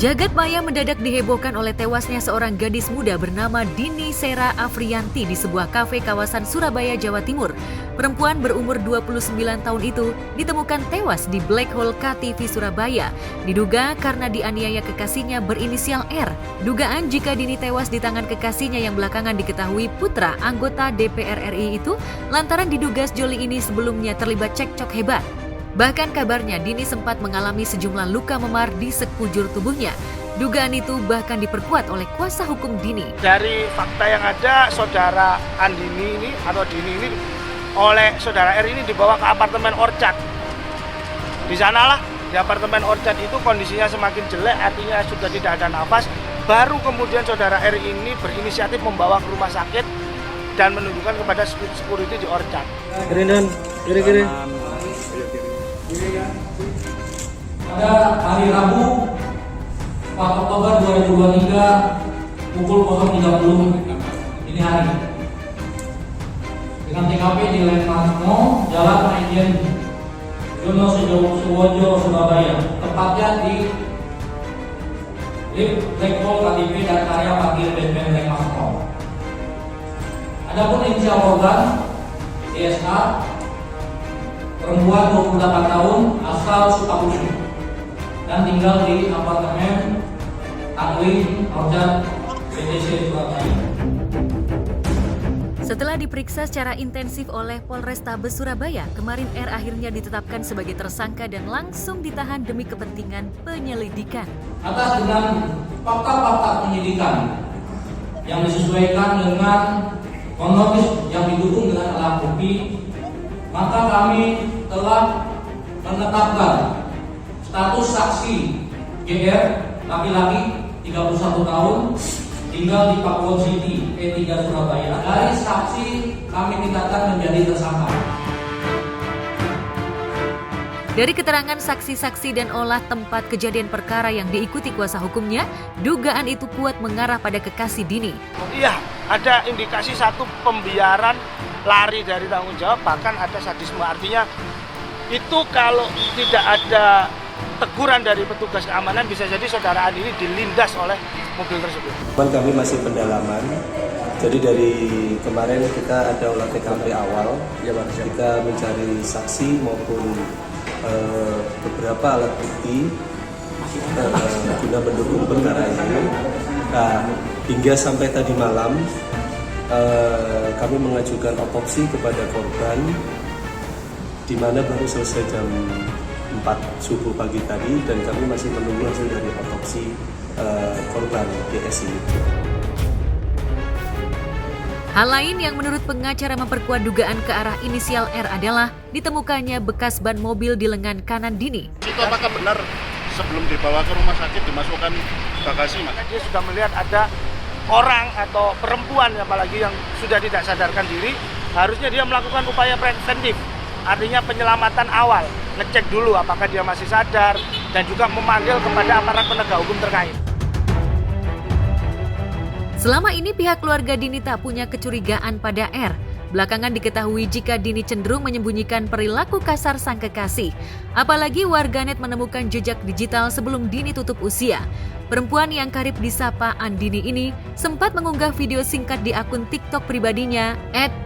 Jagat maya mendadak dihebohkan oleh tewasnya seorang gadis muda bernama Dini Sera Afriyanti di sebuah kafe kawasan Surabaya, Jawa Timur. Perempuan berumur 29 tahun itu ditemukan tewas di Black Hole KTV Surabaya, diduga karena dianiaya kekasihnya berinisial R. Dugaan jika Dini tewas di tangan kekasihnya yang belakangan diketahui putra anggota DPR RI itu lantaran diduga sejoli ini sebelumnya terlibat cekcok hebat. Bahkan kabarnya Dini sempat mengalami sejumlah luka memar di sekujur tubuhnya. Dugaan itu bahkan diperkuat oleh kuasa hukum Dini. Dari fakta yang ada, saudara Andini ini atau Dini ini oleh saudara R ini dibawa ke apartemen Orchard. Di sanalah, di apartemen Orchard itu kondisinya semakin jelek, artinya sudah tidak ada nafas. Baru kemudian saudara R ini berinisiatif membawa ke rumah sakit dan menunjukkan kepada security di Orchard. Kiri. Pada hari Rabu 4 Oktober 2023 pukul 0.30 dini hari dengan TKP di Landmark Mall, Jalan Majen Jono Suwojo, Surabaya, tepatnya di lift Black Hole KTV dan area parkir basement Landmark Mall. Adapun inisial korban DSA, perempuan 28 tahun, asal Sukabumi, dan tinggal di apartemen Tangwing, Orchard, BTC Surabaya. Setelah diperiksa secara intensif oleh Polrestabes Surabaya, kemarin R akhirnya ditetapkan sebagai tersangka dan langsung ditahan demi kepentingan penyelidikan. Atas dengan fakta-fakta penyidikan yang disesuaikan dengan kronologis yang didukung dengan alat bukti, maka kami telah menetapkan status saksi GR, laki-laki 31 tahun, tinggal di Pakuwon City, E3 Surabaya. Dari saksi kami tingkatkan menjadi tersangka. Dari keterangan saksi-saksi dan olah tempat kejadian perkara yang diikuti kuasa hukumnya, dugaan itu kuat mengarah pada kekasih Dini. Iya, ada indikasi satu pembiaran, lari dari tanggung jawab, bahkan ada sadisme. Artinya itu kalau tidak ada teguran dari petugas keamanan, bisa jadi saudara Andi ini dilindas oleh mobil tersebut. Kami masih pendalaman. Jadi dari kemarin kita ada olah TKP awal, kita mencari saksi maupun beberapa alat bukti guna mendukung perkara ini. Nah, hingga sampai tadi malam kami mengajukan otopsi kepada korban, di mana baru selesai jam 4 subuh pagi tadi, dan kami masih menunggu hasil dari otopsi korban GS ini. Hal lain yang menurut pengacara memperkuat dugaan ke arah inisial R adalah ditemukannya bekas ban mobil di lengan kanan Dini. Itu apakah benar sebelum dibawa ke rumah sakit dimasukkan bagasi? Maka dia sudah melihat ada orang atau perempuan apalagi yang sudah tidak sadarkan diri, harusnya dia melakukan upaya preventif, artinya penyelamatan awal, ngecek dulu apakah dia masih sadar dan juga memanggil kepada aparat penegak hukum terkait. Selama ini pihak keluarga Dini tak punya kecurigaan pada R. Belakangan diketahui jika Dini cenderung menyembunyikan perilaku kasar sang kekasih. Apalagi warganet menemukan jejak digital sebelum Dini tutup usia. Perempuan yang karib disapa Andini ini sempat mengunggah video singkat di akun TikTok pribadinya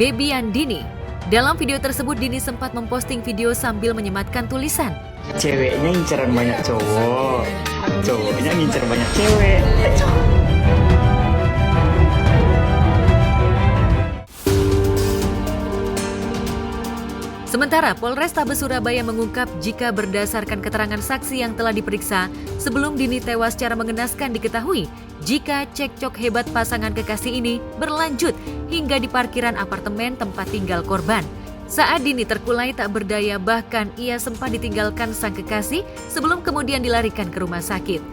@babyandini. Dalam video tersebut Dini sempat memposting video sambil menyematkan tulisan, "Ceweknya nginceran banyak cowok, cowoknya ngincer banyak cewek." Sementara Polrestabes Surabaya mengungkap jika berdasarkan keterangan saksi yang telah diperiksa, sebelum Dini tewas secara mengenaskan diketahui jika cekcok hebat pasangan kekasih ini berlanjut hingga di parkiran apartemen tempat tinggal korban. Saat Dini terkulai tak berdaya, bahkan ia sempat ditinggalkan sang kekasih sebelum kemudian dilarikan ke rumah sakit.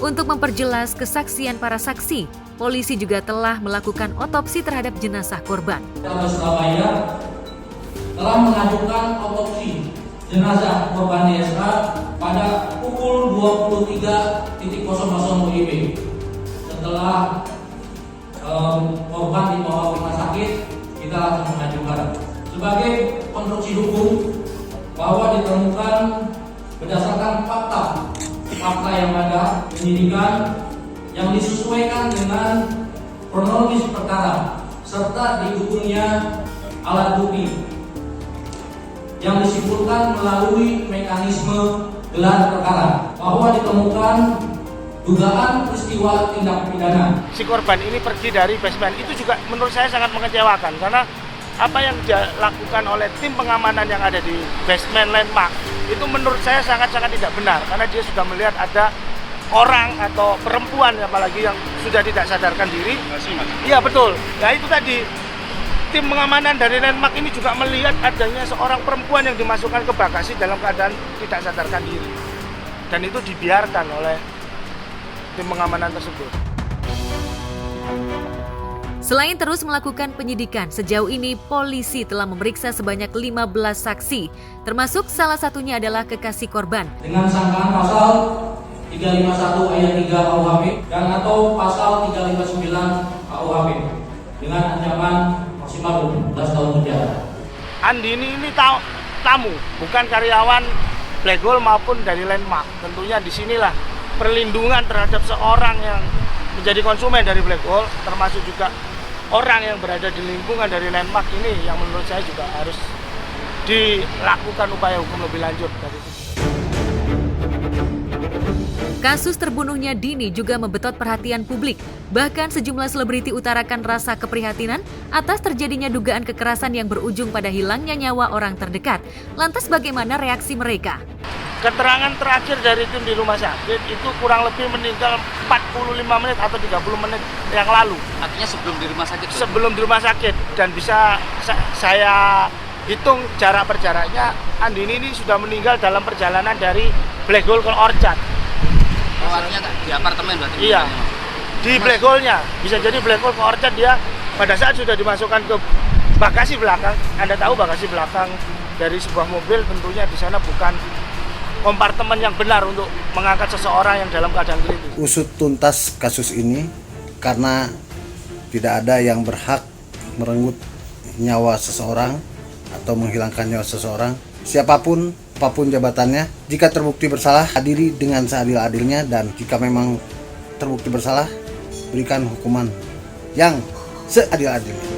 Untuk memperjelas kesaksian para saksi, polisi juga telah melakukan otopsi terhadap jenazah korban. Surabaya telah mengajukan otopsi jenazah korban DSA pada pukul 23.00 WIB. Setelah korban dibawa ke rumah sakit, kita langsung mengajukan sebagai konstruksi hukum bahwa ditemukan berdasarkan fakta fakta yang ada, penyidikan yang disesuaikan dengan kronologis perkara serta didukungnya alat bukti yang disimpulkan melalui mekanisme gelar perkara bahwa ditemukan dugaan peristiwa tindak pidana. Si korban ini pergi dari basement itu juga menurut saya sangat mengecewakan karena apa yang dilakukan oleh tim pengamanan yang ada di basement landmark itu menurut saya sangat-sangat tidak benar karena dia sudah melihat ada orang atau perempuan apalagi yang sudah tidak sadarkan diri. Iya betul. Nah itu tadi tim pengamanan dari landmark ini juga melihat adanya seorang perempuan yang dimasukkan ke bagasi dalam keadaan tidak sadarkan diri dan itu dibiarkan oleh tim pengamanan tersebut. Selain terus melakukan penyidikan, sejauh ini polisi telah memeriksa sebanyak 15 saksi, termasuk salah satunya adalah kekasih korban. Dengan sangkaan pasal 351 ayat 3 KUHP dan atau pasal 359 KUHP dengan ancaman maksimal 12 tahun penjara. Andini ini tamu, bukan karyawan Black Gold maupun dari landmark. Tentunya disinilah perlindungan terhadap seorang yang menjadi konsumen dari Black Gold, termasuk juga orang yang berada di lingkungan dari landmark ini yang menurut saya juga harus dilakukan upaya hukum lebih lanjut dari itu. Kasus terbunuhnya Dini juga membetot perhatian publik. Bahkan sejumlah selebriti utarakan rasa keprihatinan atas terjadinya dugaan kekerasan yang berujung pada hilangnya nyawa orang terdekat. Lantas bagaimana reaksi mereka? Keterangan terakhir dari tim di rumah sakit itu kurang lebih meninggal 45 menit atau 30 menit yang lalu. Artinya sebelum di rumah sakit? Sebelum di rumah sakit. Dan bisa saya hitung jarak perjaraknya, Andini ini sudah meninggal dalam perjalanan dari Black Gold ke Orchard. Oh, artinya di apartemen berarti? Iya, di Black Gold-nya. Bisa jadi Black Gold ke Orchard dia pada saat sudah dimasukkan ke bagasi belakang. Anda tahu bagasi belakang dari sebuah mobil tentunya di sana bukan kompartemen yang benar untuk mengangkat seseorang yang dalam keadaan kritis. Usut tuntas kasus ini karena tidak ada yang berhak merenggut nyawa seseorang atau menghilangkan nyawa seseorang. Siapapun, apapun jabatannya, jika terbukti bersalah, adili dengan seadil-adilnya, dan jika memang terbukti bersalah, berikan hukuman yang seadil-adilnya.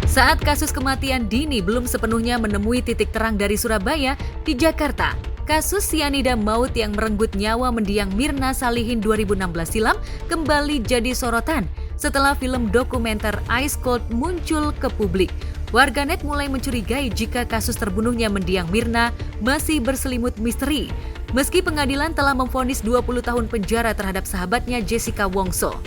Saat kasus kematian Dini belum sepenuhnya menemui titik terang dari Surabaya, di Jakarta, kasus sianida maut yang merenggut nyawa mendiang Mirna Salihin 2016 silam kembali jadi sorotan setelah film dokumenter Ice Cold muncul ke publik. Warganet mulai mencurigai jika kasus terbunuhnya mendiang Mirna masih berselimut misteri, meski pengadilan telah memvonis 20 tahun penjara terhadap sahabatnya Jessica Wongso.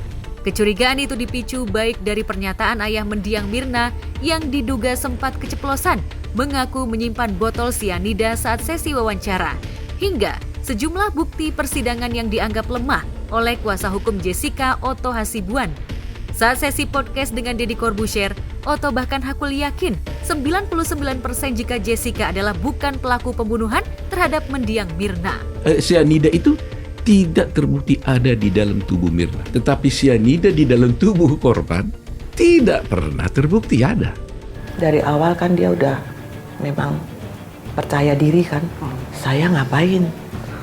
Kecurigaan itu dipicu baik dari pernyataan ayah mendiang Mirna yang diduga sempat keceplosan mengaku menyimpan botol sianida saat sesi wawancara, hingga sejumlah bukti persidangan yang dianggap lemah oleh kuasa hukum Jessica, Otto Hasibuan. Saat sesi podcast dengan Deddy Corbuzier, Otto bahkan hakul yakin 99% jika Jessica adalah bukan pelaku pembunuhan terhadap mendiang Mirna. Sianida itu tidak terbukti ada di dalam tubuh Mirna. Tetapi sianida di dalam tubuh korban tidak pernah terbukti ada. Dari awal kan dia udah memang percaya diri kan. Saya ngapain?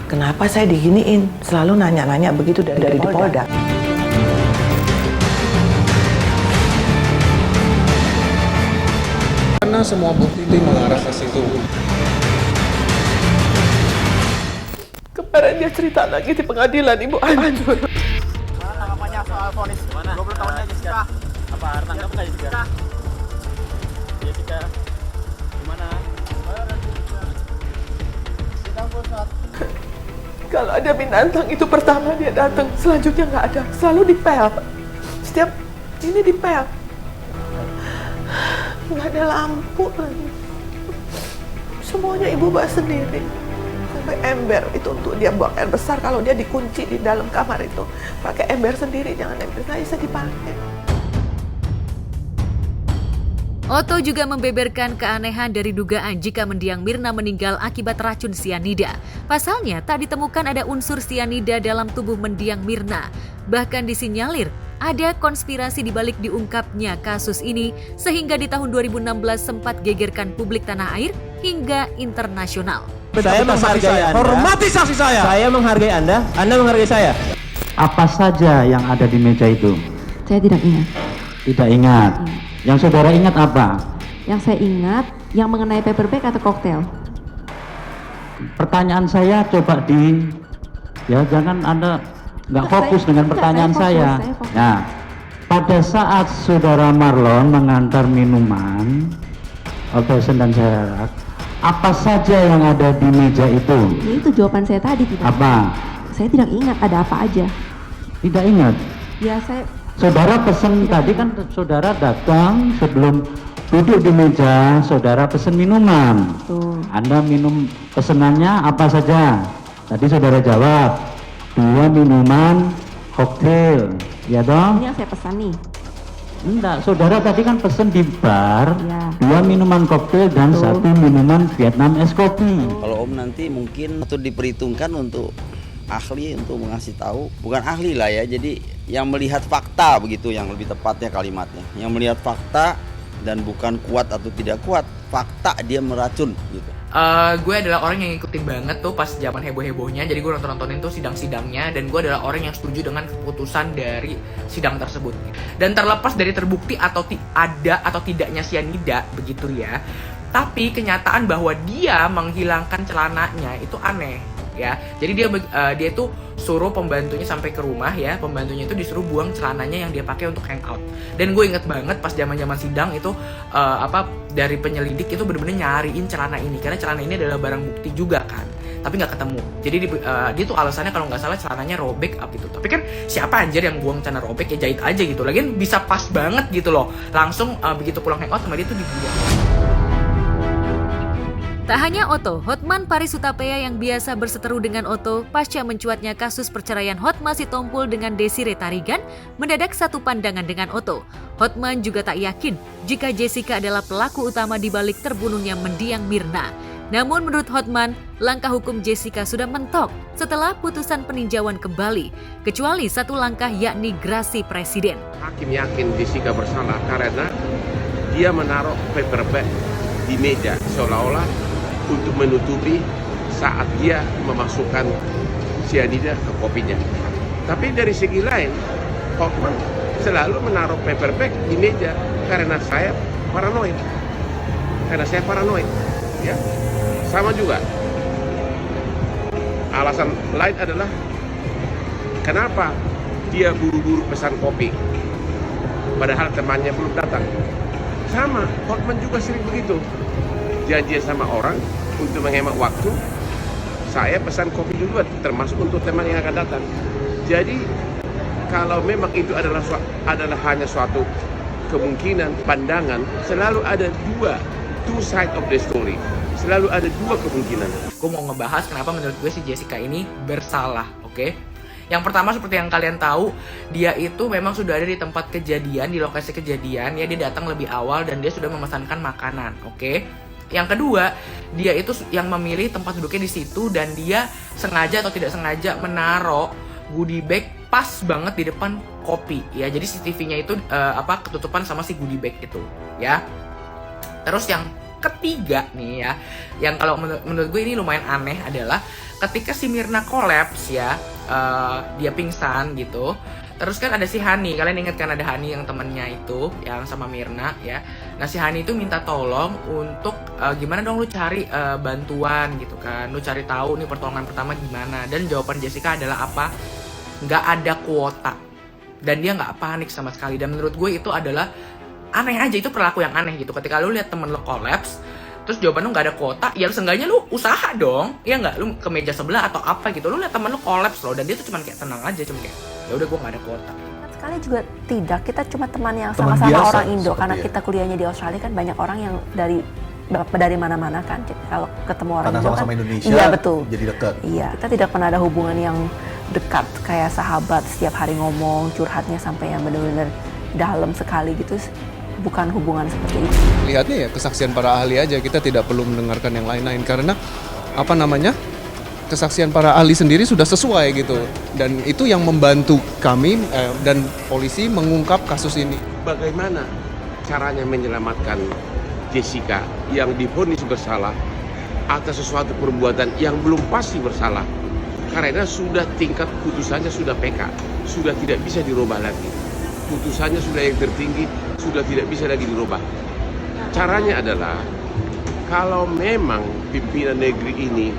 Kenapa saya diginiin? Selalu nanya-nanya begitu dari di Polda. Karena semua bukti mengarah ke situ. Kemarin dia cerita lagi di pengadilan, Ibu hancur. Tanggapannya soal vonis 20 tahunnya Jessica? Apa tanggapan nggak Jessica? Jessica, gimana? Kalau ada binatang itu pertama dia datang, selanjutnya nggak ada. Selalu dipel. Setiap ini dipel. Nggak ada lampu lagi. Semuanya Ibu bawa sendiri. Sampai ember itu untuk dia buang air besar, kalau dia dikunci di dalam kamar itu pakai ember sendiri, jangan ember nggak bisa dipakai. Otto juga membeberkan keanehan dari dugaan jika mendiang Mirna meninggal akibat racun sianida. Pasalnya tak ditemukan ada unsur sianida dalam tubuh mendiang Mirna. Bahkan disinyalir ada konspirasi di balik diungkapnya kasus ini sehingga di tahun 2016 sempat gegerkan publik tanah air hingga internasional. Saya menghargai Anda. Hormati saksi saya. Saya menghargai Anda menghargai saya. Apa saja yang ada di meja itu? Saya tidak ingat. Tidak ingat. Yang saudara ingat apa? Yang saya ingat yang mengenai paper bag atau koktail. Pertanyaan saya coba jangan Anda nggak fokus dengan pertanyaan saya. Nah, pada saat saudara Marlon mengantar minuman, Operation dan Serak, apa saja yang ada di meja itu? Ya, itu jawaban saya tadi tidak. Apa? Saya tidak ingat ada apa aja. Tidak ingat? Ya saya. Saudara pesen tadi kan saudara datang sebelum duduk di meja, saudara pesen minuman. Tuh. Anda minum pesenannya apa saja? Tadi saudara jawab 2 minuman koktail, ya dong? Ini yang saya pesan nih. Enggak, saudara tadi kan pesen di bar ya. 2 minuman koktail dan 1 minuman Vietnam es kopi. Kalau Om nanti mungkin itu diperhitungkan untuk ahli untuk mengasih tahu, bukan ahli lah ya, jadi yang melihat fakta begitu yang lebih tepatnya kalimatnya, yang melihat fakta dan bukan kuat atau tidak kuat, fakta dia meracun gitu. Gue adalah orang yang ngikutin banget tuh pas zaman heboh-hebohnya, jadi gue nontonin tuh sidang-sidangnya, dan gue adalah orang yang setuju dengan keputusan dari sidang tersebut. Dan terlepas dari terbukti atau ada atau tidaknya cyanida begitu ya, tapi kenyataan bahwa dia menghilangkan celananya itu aneh ya. Jadi dia tuh suruh pembantunya sampai ke rumah ya, pembantunya itu disuruh buang celananya yang dia pakai untuk hangout. Dan gue inget banget pas zaman-zaman sidang itu dari penyelidik itu bener-bener nyariin celana ini, karena celana ini adalah barang bukti juga kan, tapi nggak ketemu. Jadi dia tuh alasannya kalau nggak salah celananya robek up gitu. Tapi kan siapa anjir yang buang celana robek, ya jahit aja gitu. Lagian bisa pas banget gitu loh, langsung begitu pulang hangout sama dia tuh dibuang. Tak hanya Otto, Hotman Paris Hutapea yang biasa berseteru dengan Otto pasca mencuatnya kasus perceraian Hotma Sitompul dengan Desiree Tarigan mendadak satu pandangan dengan Otto. Hotman juga tak yakin jika Jessica adalah pelaku utama di balik terbunuhnya mendiang Mirna. Namun menurut Hotman, langkah hukum Jessica sudah mentok setelah putusan peninjauan kembali, kecuali satu langkah yakni grasi presiden. Hakim yakin Jessica bersalah karena dia menaruh paper bag di meja seolah-olah untuk menutupi saat dia memasukkan cyanida ke kopinya. Tapi dari segi lain, Hotman selalu menaruh paper bag di meja karena saya paranoid. Ya. Sama juga. Alasan lain adalah kenapa dia buru-buru pesan kopi padahal temannya belum datang. Sama, Hotman juga sering begitu. Janji sama orang untuk menghemat waktu, saya pesan kopi duluan, termasuk untuk teman yang akan datang. Jadi kalau memang itu adalah hanya suatu kemungkinan, pandangan, selalu ada two side of the story. Selalu ada 2 kemungkinan. Gue mau ngebahas kenapa menurut gue si Jessica ini bersalah, oke? Yang pertama seperti yang kalian tahu, dia itu memang sudah ada di tempat kejadian, di lokasi kejadian, ya dia datang lebih awal dan dia sudah memesankan makanan, oke? Yang kedua, dia itu yang memilih tempat duduknya di situ dan dia sengaja atau tidak sengaja menaruh goodie bag pas banget di depan kopi ya. Jadi CCTV-nya itu ketutupan sama si goodie bag itu ya. Terus yang ketiga nih ya, yang kalau menurut gue ini lumayan aneh adalah ketika si Mirna kolaps ya, dia pingsan gitu. Terus kan ada si Hani, kalian ingat kan ada Hani yang temennya itu yang sama Mirna ya. Nah si Hani itu minta tolong untuk gimana dong lu cari bantuan gitu kan, lu cari tahu nih pertolongan pertama gimana. Dan jawaban Jessica adalah apa? Nggak ada kuota. Dan dia nggak panik sama sekali. Dan menurut gue itu adalah aneh aja, itu perilaku yang aneh gitu. Ketika lu lihat temen lu kolaps, terus jawaban lu nggak ada kuota, ya seenggaknya lu usaha dong, ya nggak, lu ke meja sebelah atau apa gitu. Lu lihat temen lu kolaps loh, dan dia tuh cuma kayak tenang aja, cuma kayak ya udah gue nggak ada kuota. Sekali juga tidak, kita cuma teman yang sama-sama orang Indo, karena kita kuliahnya di Australia kan banyak orang yang dari mana-mana kan. Kalau ketemu orang Indo kan, Indonesia, iya betul, jadi dekat. Iya, kita tidak pernah ada hubungan yang dekat kayak sahabat, setiap hari ngomong, curhatnya sampai yang benar-benar dalam sekali gitu. Bukan hubungan seperti itu. Lihatnya ya kesaksian para ahli aja, kita tidak perlu mendengarkan yang lain-lain karena kesaksian para ahli sendiri sudah sesuai gitu. Dan itu yang membantu kami dan polisi mengungkap kasus ini. Bagaimana caranya menyelamatkan Jessica yang divonis bersalah atas sesuatu perbuatan yang belum pasti bersalah? Karena sudah tingkat putusannya sudah PK, sudah tidak bisa dirubah lagi. Putusannya sudah yang tertinggi, sudah tidak bisa lagi dirubah. Caranya adalah, kalau memang pimpinan negeri ini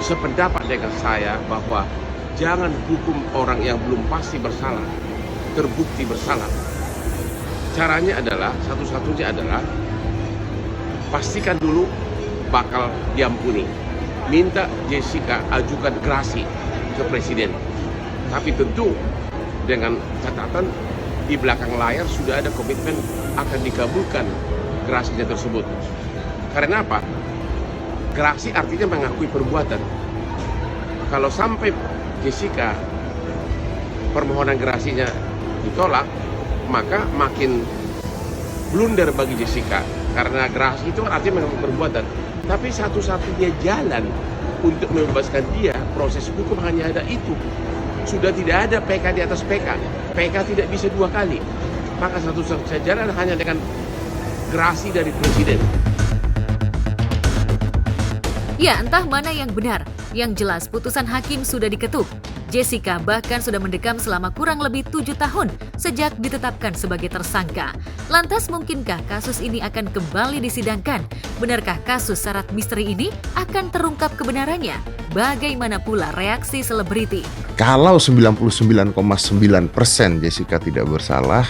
sependapat dengan saya bahwa jangan hukum orang yang belum pasti bersalah, terbukti bersalah. Caranya adalah, satu-satunya adalah, pastikan dulu bakal diampuni. Minta Jessica ajukan gerasi ke Presiden. Tapi tentu dengan catatan di belakang layar sudah ada komitmen akan dikabulkan gerasinya tersebut. Karena apa? Gerasi artinya mengakui perbuatan. Kalau sampai Jessica permohonan gerasinya ditolak, maka makin blunder bagi Jessica. Karena gerasi itu artinya mengakui perbuatan. Tapi satu-satunya jalan untuk membebaskan dia, proses hukum hanya ada itu. Sudah tidak ada PK di atas PK. PK tidak bisa 2 kali. Maka satu-satunya jalan hanya dengan gerasi dari Presiden. Ya, entah mana yang benar. Yang jelas putusan hakim sudah diketuk. Jessica bahkan sudah mendekam selama kurang lebih 7 tahun sejak ditetapkan sebagai tersangka. Lantas mungkinkah kasus ini akan kembali disidangkan? Benarkah kasus syarat misteri ini akan terungkap kebenarannya? Bagaimana pula reaksi selebriti? Kalau 99,9% Jessica tidak bersalah,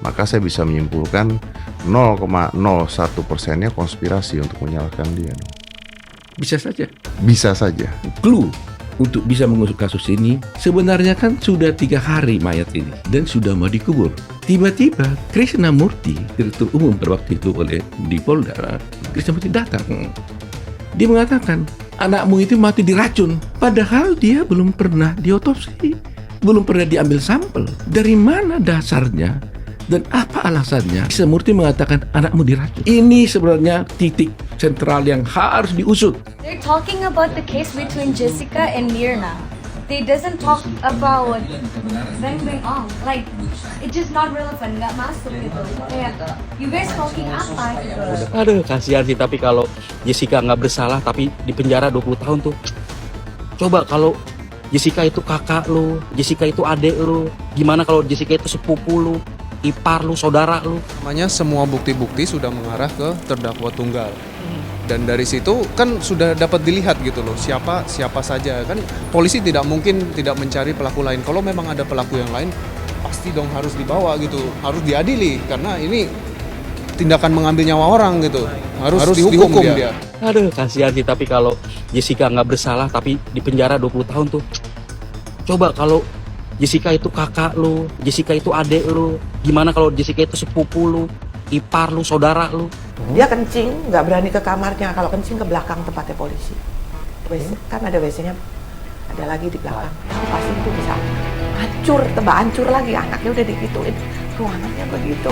maka saya bisa menyimpulkan 0,01%-nya konspirasi untuk menyalahkan dia. Bisa saja. Bisa saja. Clue untuk bisa mengusut kasus ini, sebenarnya kan sudah 3 hari mayat ini dan sudah mau dikubur. Tiba-tiba Krishnamurti, Direktur Umum pada waktu itu di Polda, Krishnamurti datang. Dia mengatakan, anakmu itu mati diracun. Padahal dia belum pernah diotopsi, belum pernah diambil sampel. Dari mana dasarnya dan apa alasannya Krishnamurti mengatakan anakmu diracun? Ini sebenarnya titik sentral yang harus diusut. They're talking about the case between Jessica and Mirna. They doesn't talk about Bang Bang Ong. Like, it's just not relevant, nggak masuk gitu. Kayak, you guys talking apa gitu. Aduh, kasihan sih, tapi kalau Jessica nggak bersalah tapi di penjara 20 tahun tuh. Coba kalau Jessica itu kakak lu, Jessica itu adik lu, gimana kalau Jessica itu sepupu lu, ipar lu, saudara lu? Namanya semua bukti-bukti sudah mengarah ke terdakwa tunggal. Dan dari situ kan sudah dapat dilihat gitu loh, siapa saja. Kan polisi tidak mungkin tidak mencari pelaku lain. Kalau memang ada pelaku yang lain, pasti dong harus dibawa gitu, harus diadili. Karena ini tindakan mengambil nyawa orang gitu, harus dihukum dia. Aduh, kasihan sih, tapi kalau Jessica nggak bersalah tapi di penjara 20 tahun tuh. Coba kalau Jessica itu kakak lu, Jessica itu adik lu, gimana kalau Jessica itu sepupu lu, ipar lu, saudara lu? Dia kencing, nggak berani ke kamarnya. Kalau kencing ke belakang tempatnya polisi. Kan ada WC-nya, ada lagi di belakang. Pasti itu bisa hancur, tambah hancur lagi. Anaknya udah digituin, ruangannya begitu.